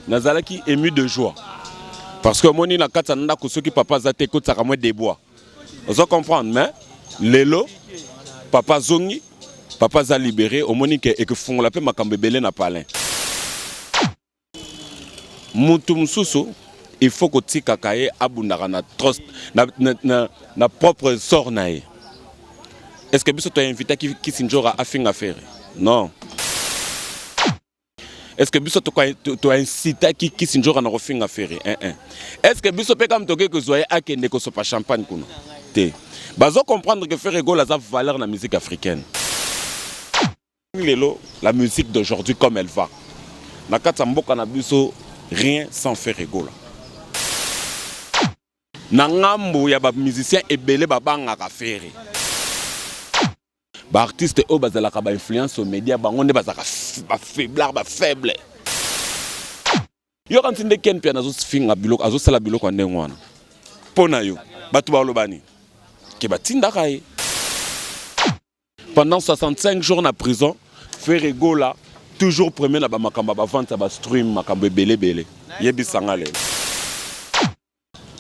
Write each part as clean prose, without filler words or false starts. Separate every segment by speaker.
Speaker 1: nazalaki ému de joie. Parce que moni na katsananda ko soki papa zate ko tsaka mo débois. Vous comprendre mais lelo papa zongi papa za libéré au moni et que font la paix makambe belé na palin. Mutu mususu il faut que tika kaye abundaka na trust na propre sort nae. Est-ce que biso to invité qui sinjora afinga faire? Non. Est-ce que biso to incité qui sinjora na refinga faire? Est-ce que biso pe kam toke que zoye akende ko sopa champagne kuno? Te. Bazo comprendre que faire ego la valeur na musique africaine. Lelo la musique d'aujourd'hui comme elle va. Na katsa mboka na biso rien sans faire ego là. Na ngambo ya ba musicien ebele babanga ka faire. Ba artiste o bazala ka ba influence aux médias bango ne bazaka ba faiblard ba faible. Yo kan tinde ken pia nazo finga biloko azo sala biloko ndenge wana. Pona yo batu ba lobani ke batinda kai. Pendant 65 jours na prison, faire ego là toujours premier na ba makamba ba vente ba stream makambo ebele bele. Yebi sangale.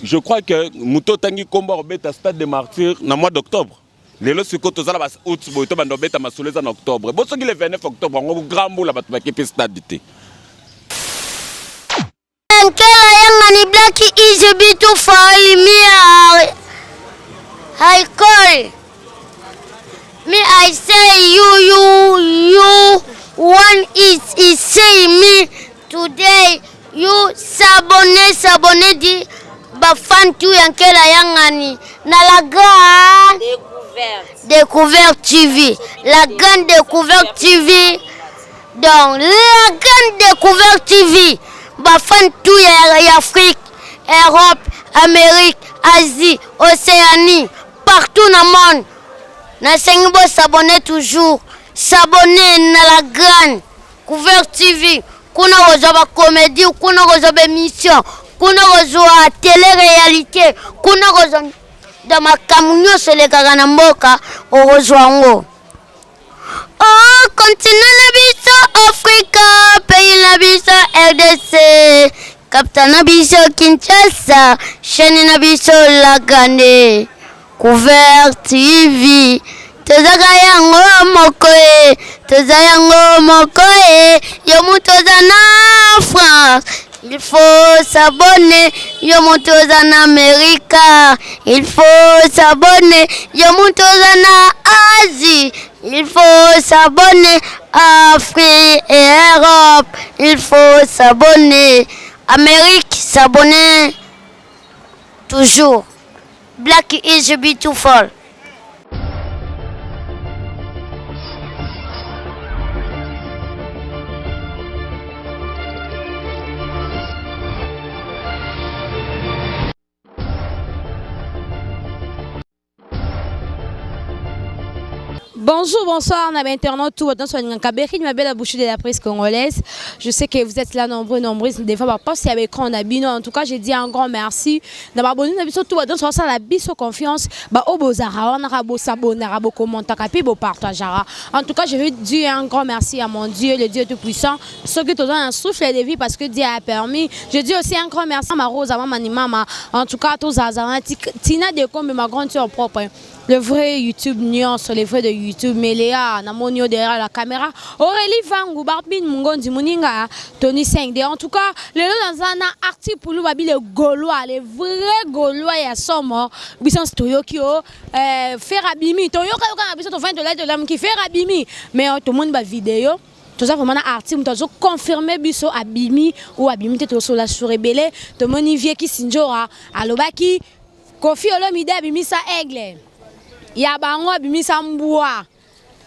Speaker 1: Je crois que Muto Tangi Kombo Beta Stade des Martyrs dans le mois d'octobre. Les lois sur côté de la août, Boito Bando Beta Masoulez en octobre. Bon, ce qui est le 29 octobre, on a un grand bout là-bas qui est stade d'été.
Speaker 2: Black is a bit too far. I call me. I say you. One is say me today. You s'abonner di. Bafan tu yankela yangani na la grande découverte TV, la grande découverte TV, donc la grande découverte TV, bafan tu ya Afrique, Europe, Amérique, Asie, Océanie, partout dans le monde. Na sengibo s'abonner toujours, s'abonner na la grande découverte TV, kuna ozoba comédie, kuna ozoba émission. Kuna kozwa télé-réalité, kuna kozwa dans ma camion sur les Kaganamboka, au Rozoango. Oh, continent Nabiso, Africa, pays Nabiso, RDC, Captain Nabiso, Kinshasa, chaîne Nabiso, Lagane, Couvert TV, Tozagayango Mokoe, Tozayango Mokoe, Yomutozana France. Il faut s'abonner, yo montos en Amérique. Il faut s'abonner, yo montos en Asie. Il faut s'abonner, Afrique et Europe. Il faut s'abonner, Amérique, s'abonner toujours. Black is beautiful.
Speaker 3: Bonjour, bonsoir, on a internaute, tout votre nom, Kaberi, ma belle bouche de la presse congolaise. Je sais que vous êtes là nombreux, des fois, pas si avec on a bino. En tout cas, j'ai dit un grand merci. D'avoir abonné, tout votre nom, ça la biso confiance. Bah, au bozara, on a beau s'abonner, on a beau commenter, beau partager. En tout cas, je veux dire un grand merci à mon Dieu, le Dieu tout-puissant, ceux qui te donnent un souffle de vie parce que Dieu a permis. Je dis aussi un grand merci à ma rose, à ma maman, en tout cas, à tous les Tina de comme ma grande soeur propre. Le vrai YouTube nuance, les vrais de YouTube, Meléa, Namonio derrière la caméra, Aurélie Vangou, Barbine Mungondi Muninga, Tony 5D. En tout cas, le lot dans un article pour nous, les Gaulois, les vrais Gaulois, il y a Somo, Bisson Toyokio, Ferrabimi, Toyoko, Bisson, de l'homme qui fait Rabimi, mais tout le monde va vidéo. Tout ça, vraiment, un article, nous avons confirmé Bisso Abimi ou Abimi, tu es sur la surébélée, tout le monde y vient qui s'injora, à l'Obaki, Kofi Olomide Abimi sa aigle. Ya bango abimisa mboa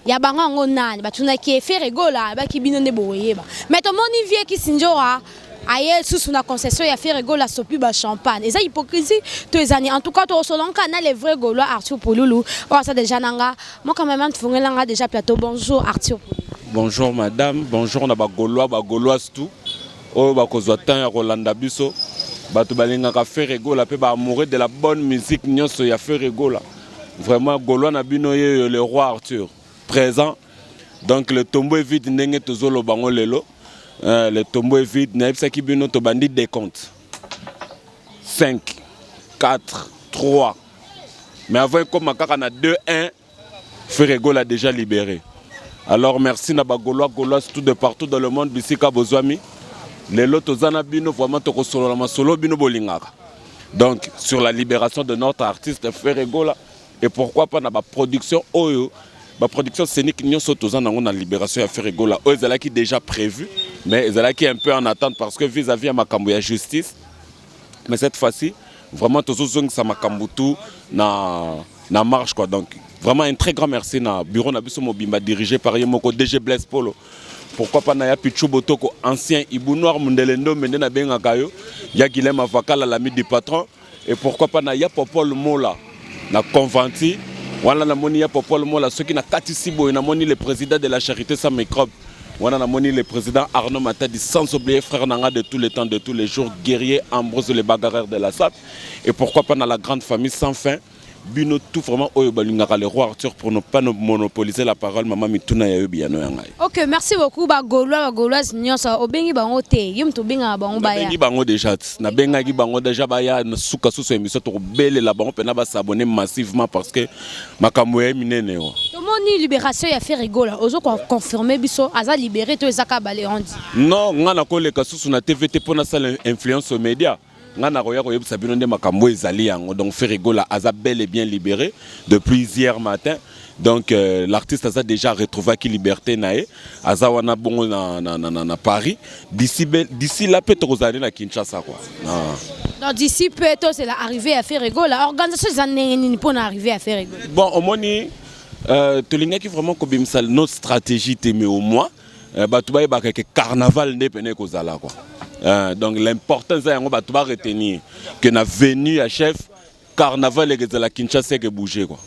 Speaker 3: ya bango ngonani batuna ki faire rigola ba ki binone boyeba mais to moni vie ki sinjora aye sous na concession ya faire rigola sopi ba champagne et ça hypocrisie to ezani en tout cas to solon canal les vrais gaulois Arthur Pouloulou oh ça déjà nanga moi quand même tfungelanga déjà plateau bonjour Arthur.
Speaker 1: Bonjour madame, bonjour na ba gaulois tout oh ba kozwa tan ya Rolanda biso batu balinga ka faire rigola pe ba amoureux de la bonne musique nyonso ya faire rigola. Vraiment, Gaulois Nabinoye, le roi Arthur, présent. Donc, le tombeau est vide, n'est pas tout bango lelo. Le tombeau est vide. Naïf qui bino to bandit des comptes. 5, 4, 3. Mais avant comme on a 2-1, Ferrego a déjà libéré. Alors merci na ba Gaulois tout de partout dans le monde bisika bozwami. Les lotos bino vraiment to solo la masolo bino bolingaka. Donc sur la libération de notre artiste Ferrego et pourquoi pas na ba production oyo. La production scénique nous sommes la libération à Ferrego là. Eux qui déjà prévu, mais ils qui un peu en attente parce que vis-à-vis de Makambo il y a justice. Mais cette fois-ci, vraiment tous ceux qui Makambutu na marche quoi. Donc vraiment un très grand merci na bureau na biso mobimba dirigé par Yemoko DG Blaise Polo. Pourquoi pas na ya Pichu Botoko ancien Ibou Noir Mundelendo mende na benga kayo, ya Guilhem Avakala l'ami du patron et pourquoi pas na ya Popol Mola na conventi. Voilà la moni ya Popol Mola ceux qui na Katisibo na moni le président de la charité sans microbe. Voilà la moni le président Arnaud Matadi sans oublier frère Nanga de tous les temps de tous les jours guerrier Ambrose le bagarreur de la SAP et pourquoi pas dans la grande famille sans fin bino tout vraiment oyo balingaka le roi Arthur pour ne pas monopoliser la parole maman mituna ya yobiano yangai. OK,
Speaker 3: merci beaucoup ba Gaulois nyonso obengi bango te yim to benga bango baya.
Speaker 1: Bengi bango déjà na benga gi bango déjà baya na suka suso émission to bele la bango pena ba s'abonner massivement parce que makambo ya minene wa.
Speaker 3: To moni libération ya Ferrego là ozo confirmer biso aza libéré to ezaka balé on dit.
Speaker 1: Non, ngana ko le kasusu na TVT pour na sale influence aux médias. Donc Ferrego a bel et bien libéré depuis hier matin. Donc l'artiste a déjà retrouvé qui liberté nae azawana bongo na Paris d'ici là peut-être aux années na Kinshasa quoi.
Speaker 3: Donc d'ici peut-être c'est l'arrivée à Ferrego la organisation des années pour arriver à Ferrego.
Speaker 1: Bon au moins tu l'as qui vraiment comme notre stratégie mais au moins bah tu vas que carnaval n'est pas né kozala quoi. Donc l'important c'est qu'on va retenir que na venu à chef carnaval et que la Kinshasa que bouger quoi.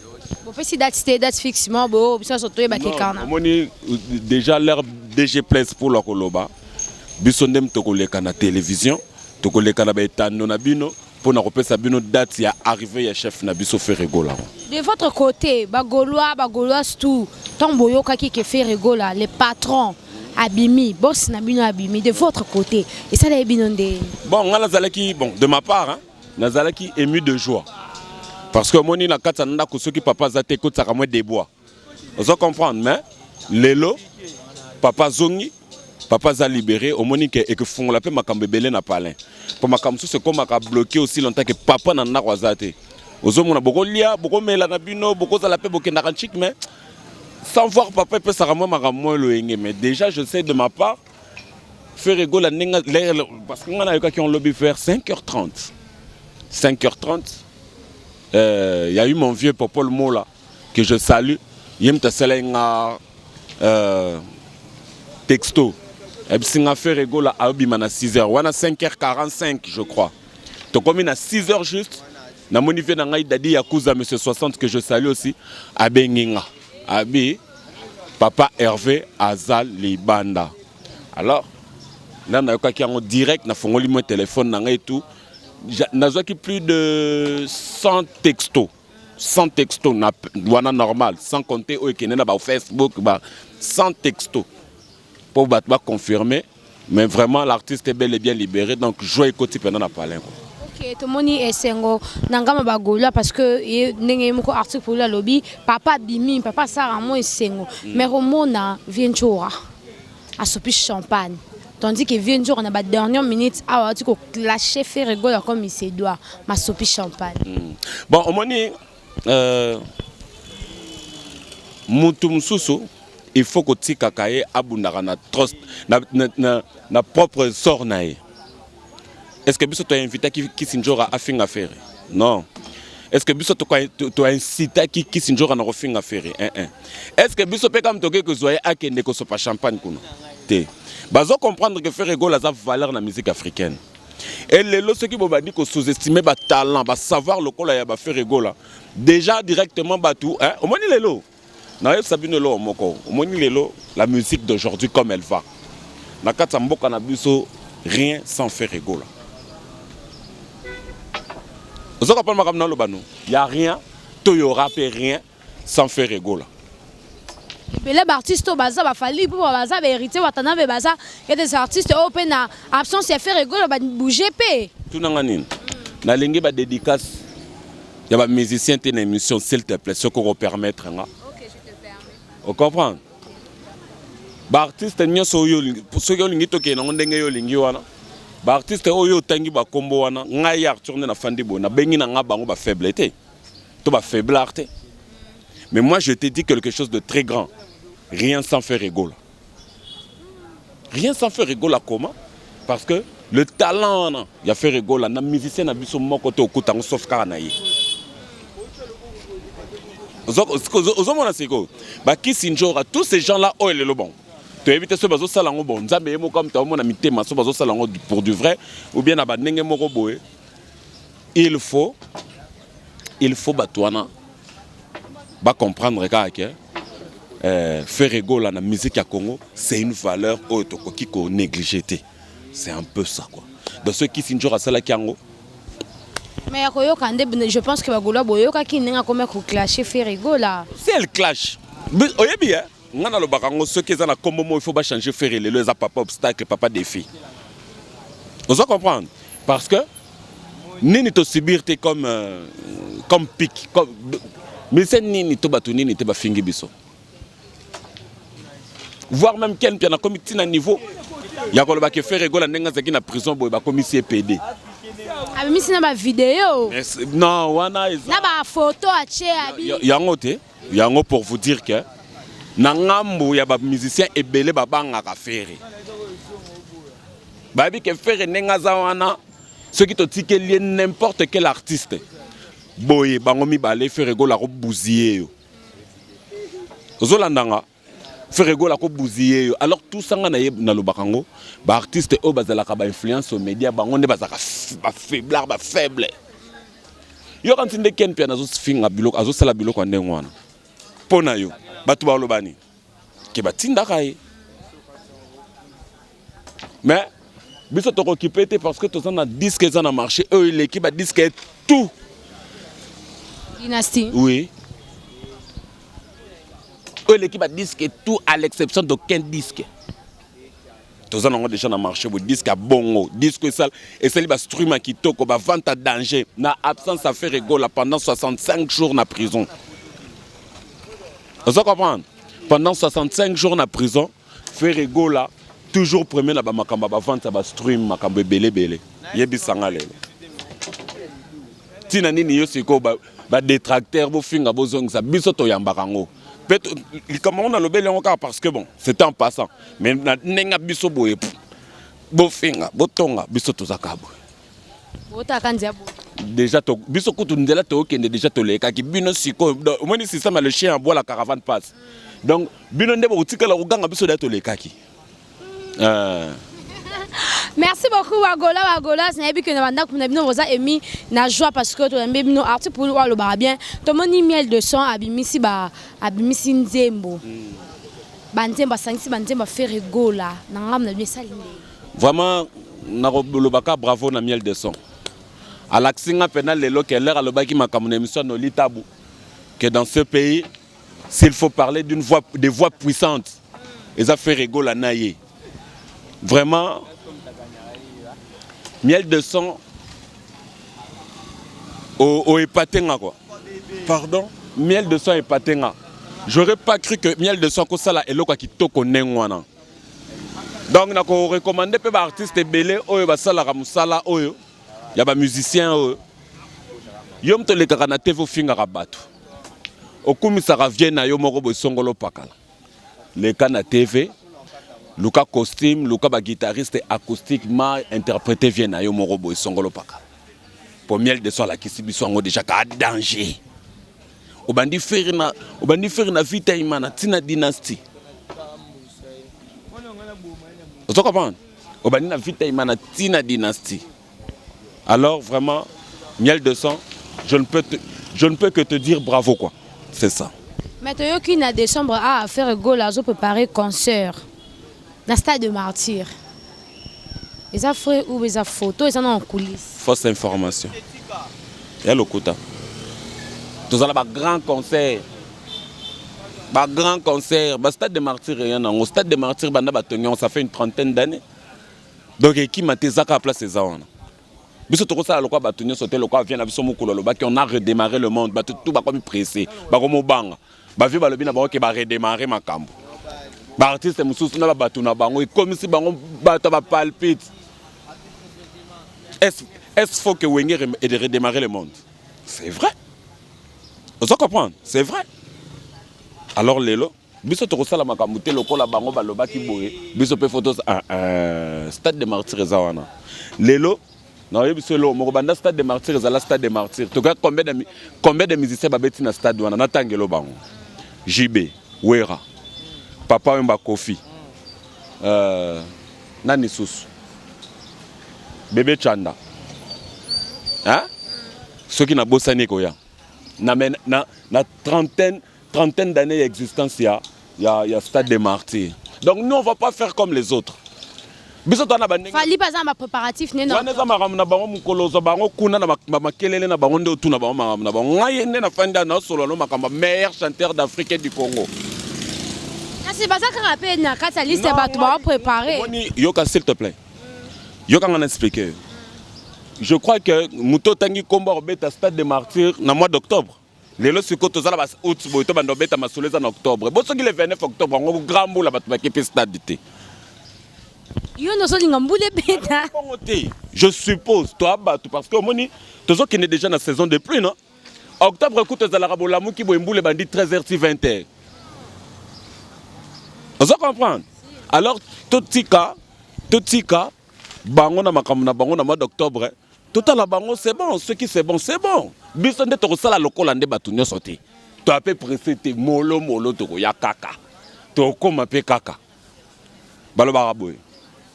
Speaker 3: Bon fait si date fixement bon ça surtout ba ke carnaval.
Speaker 1: Déjà leur DG Place pour la koloba. Bisondem to koleka na télévision, to koleka na betano na bino pour na repesa bino date ya arrivé à chef na biso Ferrego là.
Speaker 3: De votre côté, ba Gaulois tout tomboyo kaki ke Ferrego là les patrons Abimi, boss Nabino Abimi, de votre côté. Et ça l'a binondé.
Speaker 1: Bon, de ma part, hein, Nazalaki ému de joie. Parce que moni na katana ko soki papa zate ko tsaka moi des bois. Vous comprendre, mais lelo papa zongi, papa za libéré au moni et que font la paix makambe belé na palin. Pour makamsu c'est comme maka bloqué aussi longtemps que papa na na kwazate. Ozo mona boko lia, boko mela na bino, boko za la paix boko na ranchik mais sans voir papa peut s'arranger mais déjà je sais de ma part Ferrego la parce qu'on a eu qui ont lobby faire 5h30 il y a eu mon vieux Popol Mola que je salue il me t'a texto et puis Ferrego la a eu 6h on a 5h45 je crois donc comme il a 6h juste na monifié na ngai dadi yakuza monsieur 60 que je salue aussi à Benginga Abi, papa Hervé Azal Libanda. Alors, là, on a en direct, on a fait mon téléphone et tout. On a plus de 100 textos. 100 textos, normal, sans compter au Facebook, 100 textos. Pour confirmer, mais vraiment l'artiste est bel et bien libéré, donc joyeux côté pendant la palin.
Speaker 3: Ok, tout le monde est sengo nangama bagola parce que n'engé moko article pour la lobby papa bimi papa Sarah moi sengo mais romona vienchora a sopi champagne tandis que vienchora na ba dernière minute a tu ko clasher Ferrego comme il se doit ma sopi champagne.
Speaker 1: Bon au moni mutu mususu il faut que tika kaye abundaka na trust na propre sort nae. Est-ce que tu as invité qui s'injora à faire affaire? Non. Est-ce que tu as incité qui s'injora à faire affaire? Est-ce que tu as comme que tu as ne que pas champagne kuno? Te. Bazo comprendre que Ferrego la valeur dans la musique africaine. Et les ceux qui m'ont dit que sous-estimer ba talent, ba savoir le col ya ba Ferrego là. Déjà directement batou, hein? Au moins les lots. Na Sabine lo moko. Au moins les lots, la musique d'aujourd'hui comme elle va. Na katsamboka na biso rien sans Ferrego là. Il n'y a rien, il n'y aura rien sans Ferrego là.
Speaker 3: Les artistes baza ba fali pour baza ba hériter watana ba baza il y a des artistes open na absence ya faire rigolo ba bouger pe.
Speaker 1: Tout nanganine. Na lingi ba dédicace. Il y a ba musicien té na émission s'il te plaît, ce qu'on permettre nga.
Speaker 3: OK, je te permets.
Speaker 1: On comprend. Ba artiste nyoso yo pour ceux qui lingi to ke na ndenge yo lingi wana. Ba artiste oyo tangi ba kombo wana ngai Arthur na fandi bona bengi na nga bango ba faiblité. To ba faiblarte. Mais moi je te dis quelque chose de très grand. Rien sans faire rigolo. Rien sans faire rigolo comment? Parce que le talent, il y a fait rigolo. Les musiciens n'ont pas mon côté au côté sauf caranaï. Tous ces gens-là, oh, ils le bon. Tu évites ce bazo salango bon. Nzambe yemo comme tu as mon amitié, ma so bazo salango pour du vrai ou bien abandonner mon robot. Il faut batouana, ba comprendre que faire rigolo dans la musique à Congo, c'est une valeur qui est négligée. C'est un peu ça quoi. Dans ceux qui sont à cela Kiango.
Speaker 3: Mais je pense que Bagola Boyoka qui n'a comme clasher faire rigolo.
Speaker 1: C'est le clash. Oye bien, on a le barango ceux qui sont à Combo, il faut pas changer faire les papa obstacle, papa défi. Vous comprenez? Parce que ni to subir comme pic comme mais c'est ni to batuni ni te ba fingi biso. Voir même quel piano comme un niveau il y a quoi que faire rigolo ndenga zaki na prison boy ba commissaire PD
Speaker 3: ah mais c'est na vidéo
Speaker 1: non wana
Speaker 3: na ba photo a che abi
Speaker 1: yango pour vous dire que na ngambo ya ba musicien ebele ba banga ka faire ba bi que faire ndenga za wana ceux qui te tiquent n'importe quel artiste boy bango mi balé faire rigolo ko bousiller yo ozolandanga faire rigolo ko bousiller alors tout ça na lo bakango ba artiste o bazala ka ba influence aux médias bango ne bazaka ba faiblard ba faible yo quand ndé ken pia nazo finga biloko azo sala biloko ndenge wana pona yo batu ba lobani ke batinda kai mais biso to occupé parce que tous on a disque ça na marché eux l'équipe a disque tout
Speaker 3: dynastie
Speaker 1: oui. L'équipe a disque tout à l'exception d'aucun disque. Tous en ont déjà dans le marché, le disque à bongo, disque sale, et c'est le streamer qui toque, va vente à danger, na absence à faire rigolo pendant 65 jours en prison. Vous comprenez? Pendant 65 jours en prison, faire rigolo, toujours premier là, makamba va vente à stream, makamba belé belé. Yebi sangale. Tina nini yo siko ba détracteur, bo finga bo zong sa biso to yambarango. Comment on a le bel encore parce que bon, c'était en passant. Mais n'enga biso boye. Bofinga, botonga, biso tozakabo. Déjà to biso kutu ndela to okende déjà to leka ki bino siko au moins si ça le chien boit la caravane passe. Donc bino ndebo utikala uganga biso da to leka ki.
Speaker 3: Merci beaucoup Wagola, c'est bien que nous avons émis na joie parce que tu as bien nos articles pour le bar bien. Tout le monde miel de son abimisi nzembo. Banzemba sangisi banzemba faire rigolo na ngam na bien salinde.
Speaker 1: Vraiment na lobaka bravo na miel de son. À l'axinga penal lelo que l'air à lobaki makamuna émission no litabu que dans ce pays s'il faut parler d'une voix des voix puissantes ils a fait rigolo naïe. Vraiment miel de son au épatenga quoi. Pardon, miel de son épatenga. J'aurais pas cru que miel de son ko sala eloko ki toko nengwana. Donc na ko recommander pe ba artiste belé oyo ba sala ka musala oyo ya ba musicien oyo. Yom to le kana TV finga ka bato. Okumisa ka vienne yo moko bo songolo pakala. Le kana TV Luka costume, Luka ba guitariste acoustiquement interprété vient na yo morobo songolo paka. Pour miel de son la kisi biso ngo déjà ka danger. Obandi faire na vita imana tina dynastie. Vous comprenez? Obandi na vita imana tina dynastie. Alors vraiment miel de son, je ne peux que te dire bravo quoi. C'est ça.
Speaker 3: Mais tu as qui na décembre à faire golazo préparer concert. Dans le stade de martyr. Ils ont fait ou ils ont photo, ils sont en coulisses.
Speaker 1: Fausse information. Il y a le quota. Nous avons un grand concert. Bah, grand concert, bah, stade de martyrs, rien. Au stade de martyrs, ça fait une trentaine d'années. Donc, qui m'a été à la place de ça? Biso to ça le quoi batonyo sauter le quoi vient abiso mukolo lo ba qui on a redémarré le monde ba tout ba comme pressé ba comme banga ba vi ba lobi na ba ke ba redémarrer makambo ba artiste mususu na ba batuna bango et comme si bango ba ta ba palpite est-ce faut que Wenger ait de redémarrer le monde? C'est vrai. Vous comprenez? C'est vrai. Alors lelo biso to ça la makambo te lokola bango ba loba ki boye biso pe photos stade de martyrs zawana lelo. Non, il y a un stade de martyrs, il y a un stade de martyrs. Combien de musiciens sont dans le stade? JB, Wera, Papa Mba Kofi, Nani Sous, Bébé Chanda. Hein? Ceux qui n'ont pas bossé, il y a trentaine d'années d'existence, il y a un stade de martyrs. Donc nous, on ne va pas faire comme les autres.
Speaker 3: Fali pas un préparatif né non.
Speaker 1: Meilleur chanteur d'Afrique et du Congo.
Speaker 3: C'est pas ça qu'on rappelle na quand liste va préparer.
Speaker 1: Yoka s'il te plaît. Yoka m'en expliquer. Je crois que Muto Tangi Komba obeta stade de martyrs dans mois d'octobre. Les lots sur côté zala bas août boito bando beta masolez en octobre. Bon ce qui le 29 octobre on grand boule ba qui stade d'été. Je suppose, toi, parce que tu sais qu'il est déjà dans la saison de pluie, non? Octobre, écoute, tu as la rabolamou qui boit 13h, 20h. Vous comprenez? Alors, tout tika, bango na makamuna bango na mois d'octobre, tout à la bango, c'est bon. Ce qui c'est bon, c'est bon. Bisonde, tu as la locolande batunyo sauté. Tu as peu pressé, tu molo, tu as kaka. Tu as comme un peu kaka. Balo baraboué.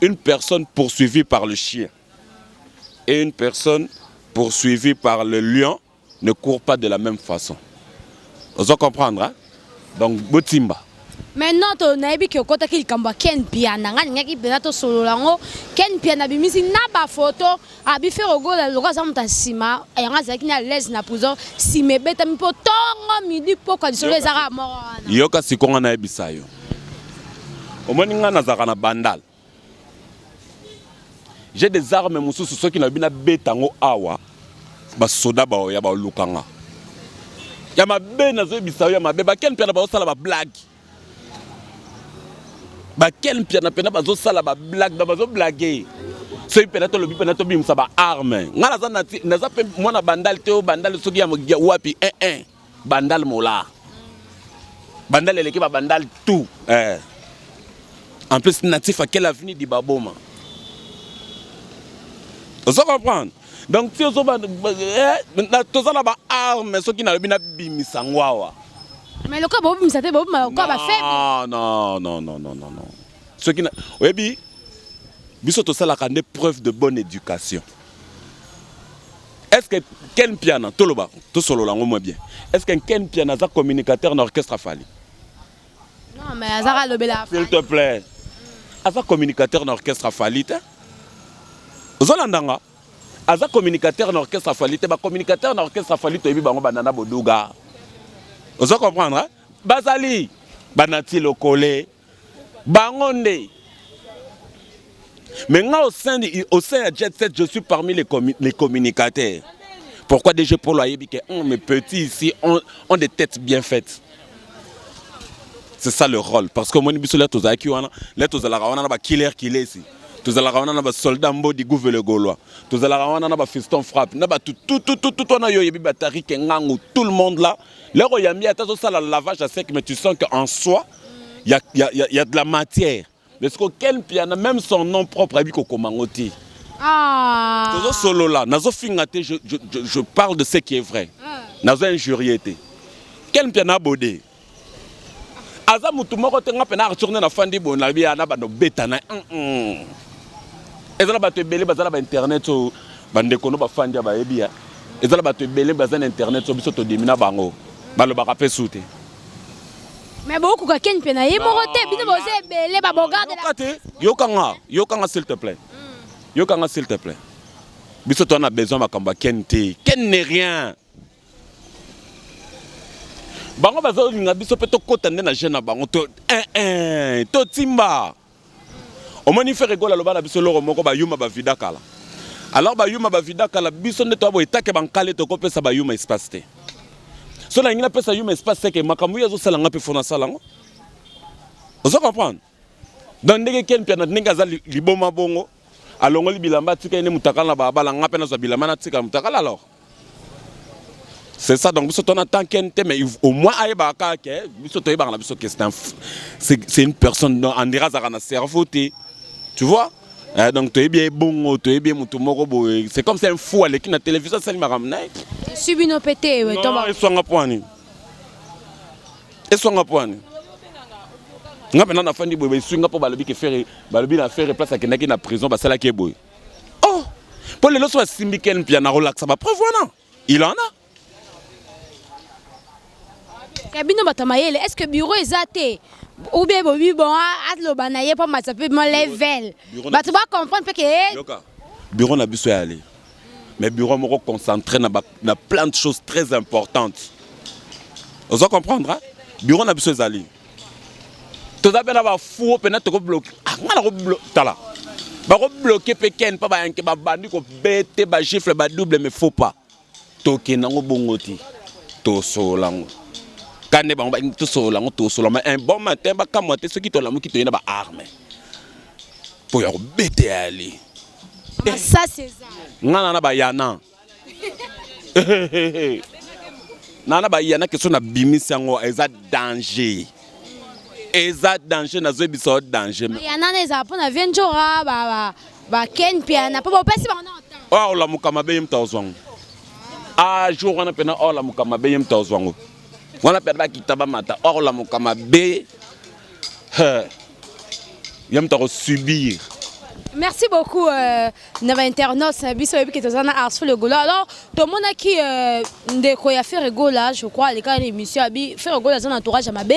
Speaker 1: Une personne poursuivie par le chien et une personne poursuivie par le lion ne courent pas de la même façon. Vous comprenez, hein? Donc, Botimba.
Speaker 3: Maintenant, tu as vu que quand tu as Ken Piana, Ken Piana, bimisi na ba photo, abi fait au goal le gars amta sima, et on a zaki na l'aise na pouzo, si me beta mi po tongo midi po kwa disole zara mort.
Speaker 1: Yoka sikonga na ebisayo. Omoninga na zaka na bandal. J'ai des armes moussous ceux qui n'ont pas bétango awa ba soda ba ya ba lukanga ya mabe na zo bisayo ya mabe ba ken pia na ba sala ba blague ba ken pia na pena ba zo sala ba blague ba zo blaguer so pena to lobi pena to bim sa ba arme ngala za na za pe mona bandal te o bandal so ya wapi bandal mola bandal eleki ba bandal tout en plus natif à quel avenir di baboma. Vous comprenez? Donc, si vous avez des armes, ceux qui n'ont pas de sangwawa.
Speaker 3: Mais le cas, c'est faible.
Speaker 1: Non. Ceux qui n'ont pas de preuve de bonne éducation. Est-ce que Ken Piana, tout solo là, moins bien. Est-ce que Ken Piana est un communicateur d'orchestre Fali?
Speaker 3: Non, mais Azara Lobela.
Speaker 1: S'il te plaît. Est-ce un communicateur d'orchestre Fali? Zolandanga, aza communicateur dans l'orchestre Afalite, ba communicateur dans l'orchestre Afalite, ebi bango banana boduga. Vous comprenez? Hein? Bazali, banati lokole, bangonde. Maintenant au sein de Jet Set, je suis parmi les communicateurs. Pourquoi DG Polo Ayebi que mes petits ici ont des têtes bien faites. C'est ça le rôle. Parce que moi, je suis là, tous les killer ici. Tous les soldats du gouvernement gaulois. Tous les fiston frappe. Tout le monde là. Là, il y a mis à la lavage à sec, mais tu sens qu'en soi, il y a de la matière. Parce que quel piano, même son nom propre, il y a
Speaker 3: ah.
Speaker 1: Solo là, je parle de ce qui est vrai. Nazo injuriété. Quel piano bodé. Aza mutu moko tenga pena retourner na fandi bon la bia na bano betana. Ezala bato ebele bazala ba internet so bande kono ba fandi ba ebia. Ezala bato ebele bazana internet so biso to demina bango. Balo ba kapé souté.
Speaker 3: Mais beaucoup ka ken pena ye moko te bino boze ebele ba bogarde
Speaker 1: la. Yokanga s'il te plaît. Yokanga s'il te plaît. Biso to on a besoin makamba ken te. Ken n'est rien. bango bazolinga biso pe tokota nde na jeune na bango to timba omoni fe rigola loba na biso loro moko bayuma bavida kala alors bayuma bavida kala biso nde toabo etake bankale tokopesa bayuma espace te so na ngina pesa yuma espace ke makambo yazo sala nga pe fona sala ngo ozo comprendre donc ndenge ken pia na ndenge aza liboma bongo alongoli bilamba tika ene mutakala na bala nga pe na zo bilamba na tika mutakala alors c'est ça donc biso tona tant ken te mais au moins aye ba ka ke biso toye ba na biso que c'est une personne dont on dira ça na cerveau te tu vois donc toye bien bongo toye bien mutu moko boye c'est comme c'est un fou avec na télévision ça ma ramena
Speaker 3: subino pété ouais
Speaker 1: tomba et songa poani nga pena na fandi boye swinga po balobi ke faire balobi na faire place akena ki na prison basala ke boye oh pour le loso simbi ken pia na relax ba preuve wana il en a
Speaker 3: Kabino Batamayele, est-ce que bureau est athée? Ou bien bon, atlo banaye pas matapé mon level. Bah tu vas comprendre que
Speaker 1: bureau n'a besoin aller. Mais bureau me concentré na plein de choses très importantes. Vous allez comprendre hein? Bureau n'a besoin aller. Tout ça ben avoir fou peut-être que bloquer. Ah, on a bloqué tala. Ba bloquer peken pas ba yanke ba bandi ko bête ba gifle ba double mais faut pas. Toke nango bongoti. To solango. Quand on est tout seul, un bon matin, ceux qui ont qui ba arme. Pour y embêter aller.
Speaker 3: Ça c'est ça.
Speaker 1: Nana ba yana. Nana ba yana que son abimisi ngo eza danger. Eza danger na zo biso danger.
Speaker 3: Yana neza pona venjora ba ken piana pas pesi ba
Speaker 1: na. Oh la mukama be mtazwango. Ah jour on a pena oh la mukama be mtazwango. On a perdu kitaba mata or la mukama be yam ta subir.
Speaker 3: Merci beaucoup na internaute biso ebi ketozana arso le gola alors tout le monde qui ndeko ya faire gola je crois les cas l'émission abi faire gola dans entourage à mabe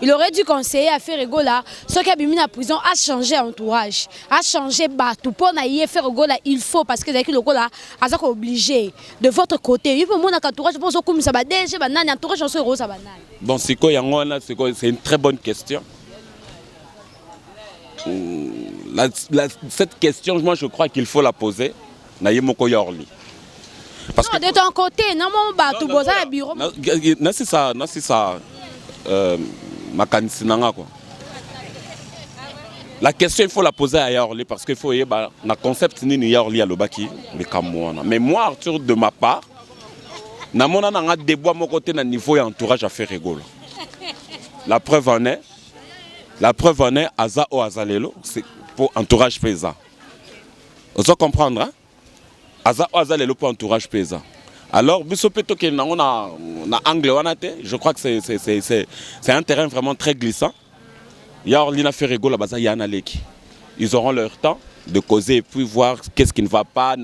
Speaker 3: il aurait dû conseiller à faire gola ce qui a mis en prison a changé entourage a changé tout pour na y faire gola il faut parce que le gola a obligé de votre côté il faut mon entourage pour so comme ça ba DG ba nani entourage so rose ba nani.
Speaker 1: Bon c'est quoi yangona c'est une très bonne question. Cette question, moi je crois qu'il faut la poser. Parce
Speaker 3: non, de ton côté, non, mon bas, tout beau à bureau.
Speaker 1: Non, c'est ça, ma candidature quoi. La question, il faut la poser à Yorli parce qu'il faut y avoir un concept ni Yorli à l'obaki, mais moi, Arthur, de ma part, na mona na débois mon côté na niveau et entourage à faire rigolo. La preuve en est. Aza ou Azalelo, c'est pour entourage paysan. Vous allez comprendre, hein? Aza ou Azalelo pour entourage paysan. Alors, je crois que c'est un terrain vraiment très glissant. Ils auront leur temps de causer et puis voir qu'est-ce qui ne va pas.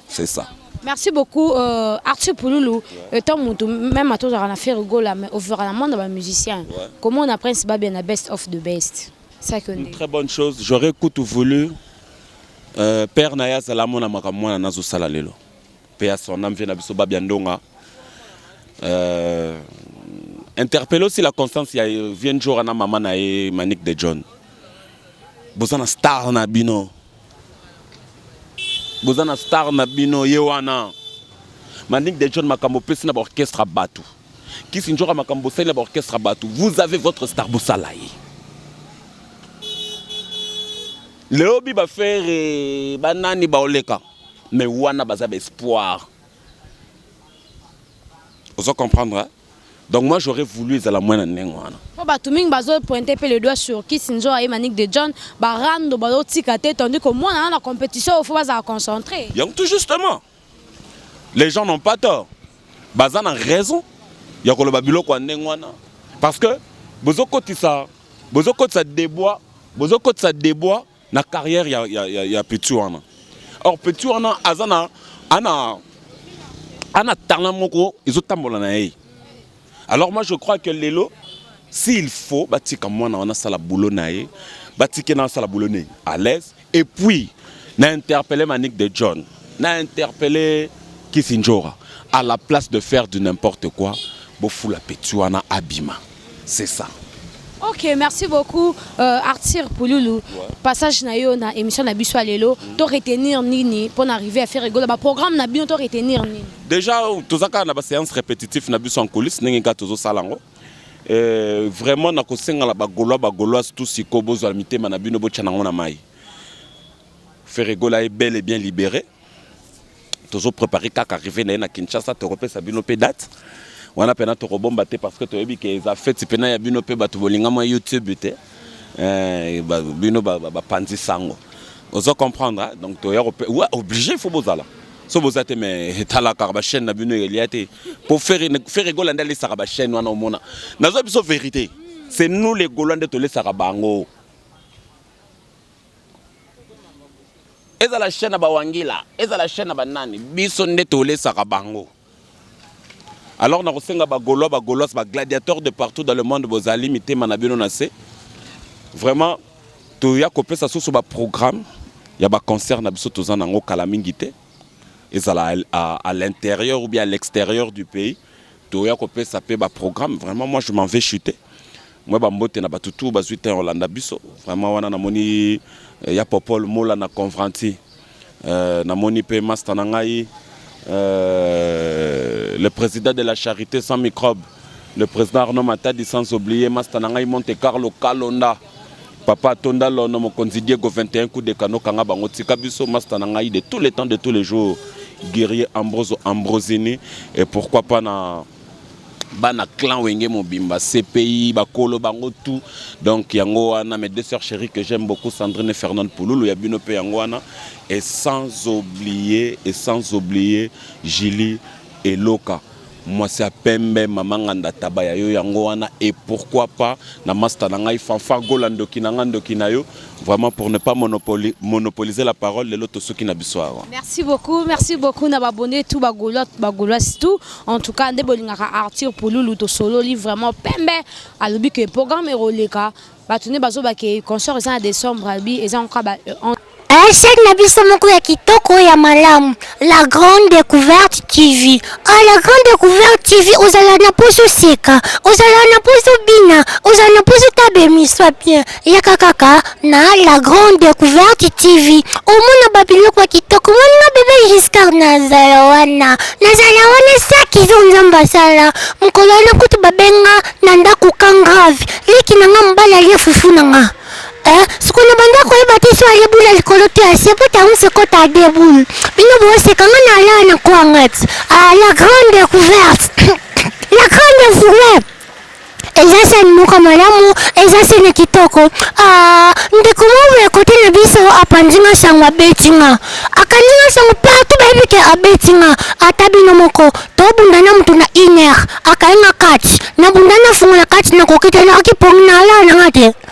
Speaker 1: C'est ça.
Speaker 3: Merci beaucoup Arthur Pouloulou. Même à toi, on a fait rigoler, mais au fur et à mesure, on est musicien. Comment on apprend ce bien la best of the best?
Speaker 1: Une très bonne chose. J'aurais voulu Père Naya Salamona Makamwana Nazo Salalelo. Père son âme vient à Biandonga. Interpeller aussi la Constance, il y a vient jour à maman nae Manik de John. Bozana star na bino. Bozana star na bino yewana. Manik de John makambo pesi na orchestre Batu. Qui sinjora makambo sel na orchestre Batu. Vous avez votre star Bosalaye. Le hobby va faire banani baoleka. Mais wana bazab espoir. Vous comprendre hein? Donc moi j'aurais voulu à la moindre nengwana.
Speaker 3: Bah tout le monde bazo pointer le doigt sur qui sinjo et Manik de John barando bazo tikate tandis que moi dans la compétition il faut pas se concentrer.
Speaker 1: Donc tout justement. Les gens n'ont pas tort. Bazan a raison. Il y a que le babilo quoi nengwana. Parce que bozo koti ça débois, bozo koti ça débois na carrière il y a petit wana. Or petit wana azana ana talent moko izotambola na ye. Alors moi je crois que Lelo, s'il faut, bâti comme moi on a ça la boulot naé, bâti qui n'a ça la boulot à l'aise. Et puis, n'a interpellé Manik de John, n'a interpellé Kissinjora, à la place de faire du n'importe quoi, bofula petuana abima. C'est ça.
Speaker 3: Ok, merci beaucoup Arthur Pouloulou. Passage na yo na émission na biso lelo, to retenir nini pour arriver à faire rigoler ba programme na bino to retenir nini.
Speaker 1: Déjà tozaka na ba séance répétitive na biso en coulisses ningi ka tozo salango. Vraiment na kosenga la bagolois tout siko bozo limité na bino bo tchanango na mai. Faire rigoler est bel et bien libéré. Tozo préparer kaka arriver na Kinshasa to repé sa bino pe date. On a peine à te rebomber parce que tu as vu que les affaires, tu peux pas y avoir peu de bolinga YouTube, bino pandi sango. Vous comprendre, donc tu es obligé, il faut boza là. So boza te mais t'as la chaîne na bino eliate pour faire rigoler dans les chaîne wana omona. Nazo biso vérité. C'est nous les Gollandais to les sarabango. Eza la chaîne ba wangila, eza la chaîne ba nani, biso nde to les sarabango. Alors, nous avons des gladiateurs de partout dans le monde, vous allez imiter Manabino Nassé. Vraiment, il y a un programme, il y a un concert, il y a un calamingité. Et à l'intérieur ou bien à l'extérieur du pays, il y a un programme. Vraiment, moi, je m'en vais chuter. Moi, je suis tout en Hollande. Vraiment, il y a Popol Mola na Convranti. Namoni pe Mastanangai. Le président de la charité sans microbes, le président Arnaud Matadi, sans oublier Mastanangai Monte Carlo Kalonda, Papa Tonda Lono Mokonzi Diego 21 coups de cano Kanga Bango Tikabiso Mastanangai de tous les temps, de tous les jours, guerrier Ambrosini, et pourquoi pas na Bana clan Wenge Mobimba, CPI, Bakolo Bango tout. Donc Yangoana, mes deux sœurs chéries que j'aime beaucoup, Sandrine et Fernande Pouloulou, Yabino Pe Yangoana. Et sans oublier Gili et Loka. Moi c'est à Pembe, Maman Nganda Tabaya yo Yangoana. Et pourquoi pas Namasta Nangai Fanfa Golando Kinangando Kinayo. Vraiment pour ne pas monopoliser la parole de l'autre qui n'a pas.
Speaker 3: Merci beaucoup n'abonné tout bagolois tout. En tout cas, Ndebolingaka Arthur Pouloulou to solo livre vraiment Pembe. Alobi que programme Eroleka. Batune bazo ba ke concert en décembre albi et encore
Speaker 2: chaîne Nabiso Moko ya Kitoko ya Malamu, la grande découverte TV. Ah, la grande découverte TV, ozala na poso seka, ozala na poso bina, ozala na poso tabemi soit bien. Yaka kaka na la grande découverte TV. Omona babiloko ya Kitoko, mwana bébé Giscard nazala wana saki zonzamba sala. Mukolo na kutu babenga nanda kukangrave. Liki nanga mbala ya fufu nanga. Ce qu'on a bandé à quoi bâti sur les boules à l'écoloté, c'est pas ta once côte à des boules. Mais nous, c'est quand on a là, on a la grande découverte. La grande découverte. Et ça, c'est nous comme l'amour, et ça, c'est le kitoko. Ndekuma we kote na biso apandinga sangwa betinga. Akaninga sangwa partout baby ke abetinga. Atabino moko to bundana mtu na iner. Akainga catch. Na bundana funga catch na kokita na akipong na ala na ngate.